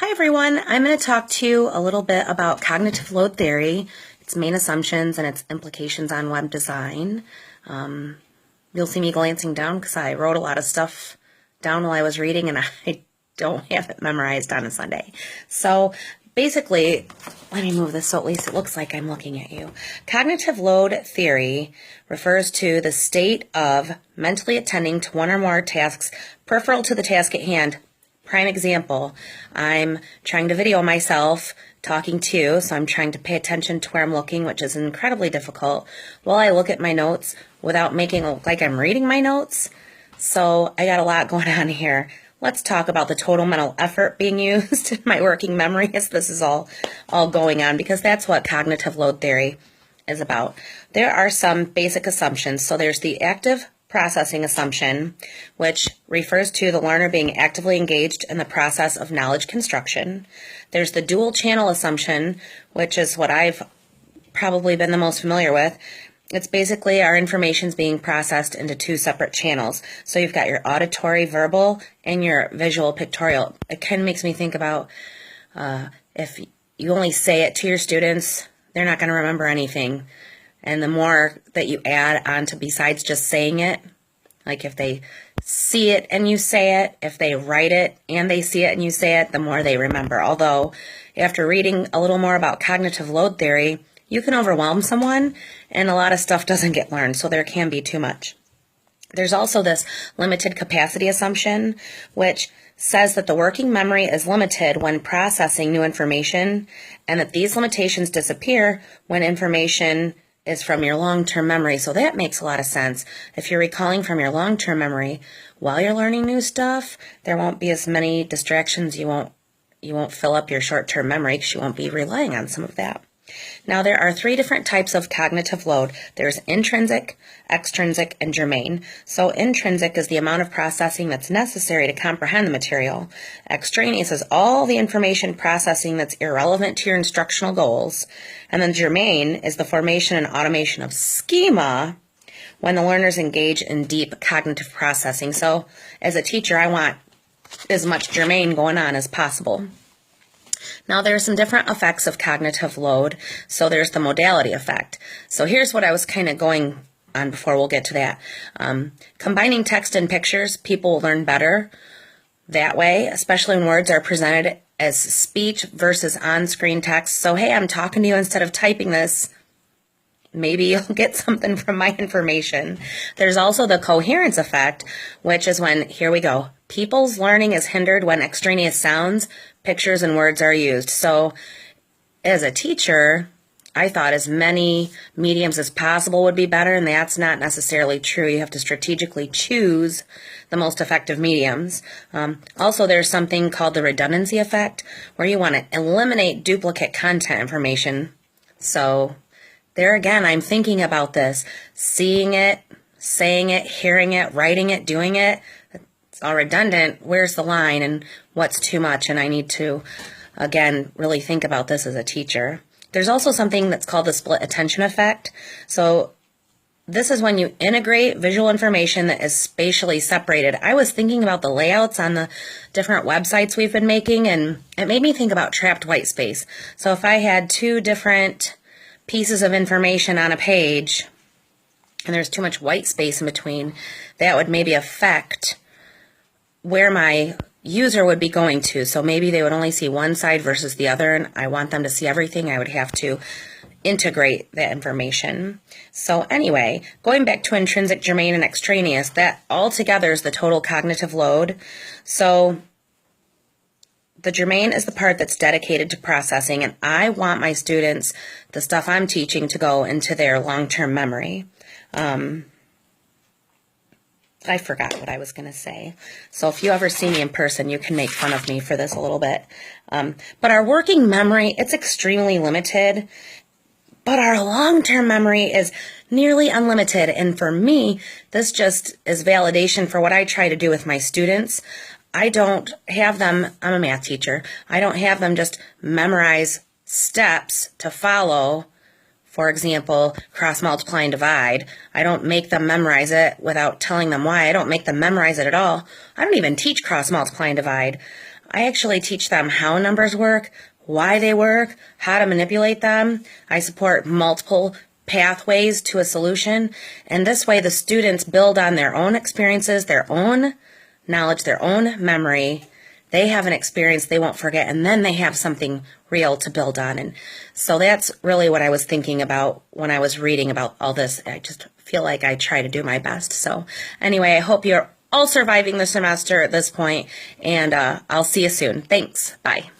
Hi everyone, I'm going to talk to you a little bit about cognitive load theory, its main assumptions and its implications on web design. You'll see me glancing down because I wrote a lot of stuff down while I was reading and I don't have it memorized on a Sunday. So basically, let me move this so at least it looks like I'm looking at you. Cognitive load theory refers to the state of mentally attending to one or more tasks peripheral to the task at hand. Prime example, I'm trying to video myself talking to you, so I'm trying to pay attention to where I'm looking, which is incredibly difficult, while I look at my notes without making it look like I'm reading my notes. So I got a lot going on here. Let's talk about the total mental effort being used in my working memory as this is all going on, because that's what cognitive load theory is about. There are some basic assumptions. So there's the active processing assumption, which refers to the learner being actively engaged in the process of knowledge construction. There's the dual channel assumption, which is what I've probably been the most familiar with. It's basically our information's being processed into two separate channels. So you've got your auditory, verbal, and your visual, pictorial. It kind of makes me think about if you only say it to your students, they're not going to remember anything. And the more that you add on to besides just saying it, like if they see it and you say it, if they write it and they see it and you say it, the more they remember. Although, after reading a little more about cognitive load theory, you can overwhelm someone and a lot of stuff doesn't get learned, so there can be too much. There's also this limited capacity assumption, which says that the working memory is limited when processing new information and that these limitations disappear when information is from your long-term memory. So that makes a lot of sense. If you're recalling from your long-term memory while you're learning new stuff, there won't be as many distractions. You won't fill up your short-term memory because you won't be relying on some of that. Now, there are three different types of cognitive load. There's intrinsic, extrinsic, and germane. So intrinsic is the amount of processing that's necessary to comprehend the material. Extraneous is all the information processing that's irrelevant to your instructional goals. And then germane is the formation and automation of schema when the learners engage in deep cognitive processing. So as a teacher, I want as much germane going on as possible. Now, there are some different effects of cognitive load. So there's the modality effect. So here's what I was kind of going on before we'll get to that. Combining text and pictures, people will learn better that way, especially when words are presented as speech versus on-screen text. So, hey, I'm talking to you instead of typing this. Maybe you'll get something from my information. There's also the coherence effect, which is when, here we go, people's learning is hindered when extraneous sounds, pictures, and words are used. So as a teacher, I thought as many mediums as possible would be better, and that's not necessarily true. You have to strategically choose the most effective mediums. Also, there's something called the redundancy effect, where you want to eliminate duplicate content information. So there again, I'm thinking about this, seeing it, saying it, hearing it, writing it, doing it. It's all redundant. Where's the line and what's too much? And I need to, again, really think about this as a teacher. There's also something that's called the split attention effect. So this is when you integrate visual information that is spatially separated. I was thinking about the layouts on the different websites we've been making, and it made me think about trapped white space. So if I had two different pieces of information on a page and there's too much white space in between, that would maybe affect where my user would be going to. So maybe they would only see one side versus the other, and I want them to see everything. I would have to integrate that information. So anyway, going back to intrinsic, germane, and extraneous, that all together is the total cognitive load. So the germane is the part that's dedicated to processing, and I want my students, the stuff I'm teaching, to go into their long-term memory. I forgot what I was going to say. So if you ever see me in person, you can make fun of me for this a little bit. But our working memory, it's extremely limited, but our long-term memory is nearly unlimited. And for me, this just is validation for what I try to do with my students. I don't have them, I'm a math teacher, I don't have them just memorize steps to follow. For example, cross, multiply, and divide. I don't make them memorize it without telling them why. I don't make them memorize it at all. I don't even teach cross, multiply, and divide. I actually teach them how numbers work, why they work, how to manipulate them. I support multiple pathways to a solution, and this way the students build on their own experiences, their own knowledge, their own memory. They have an experience they won't forget, and then they have something real to build on. And so that's really what I was thinking about when I was reading about all this. I just feel like I try to do my best. So anyway, I hope you're all surviving the semester at this point, and I'll see you soon. Thanks. Bye.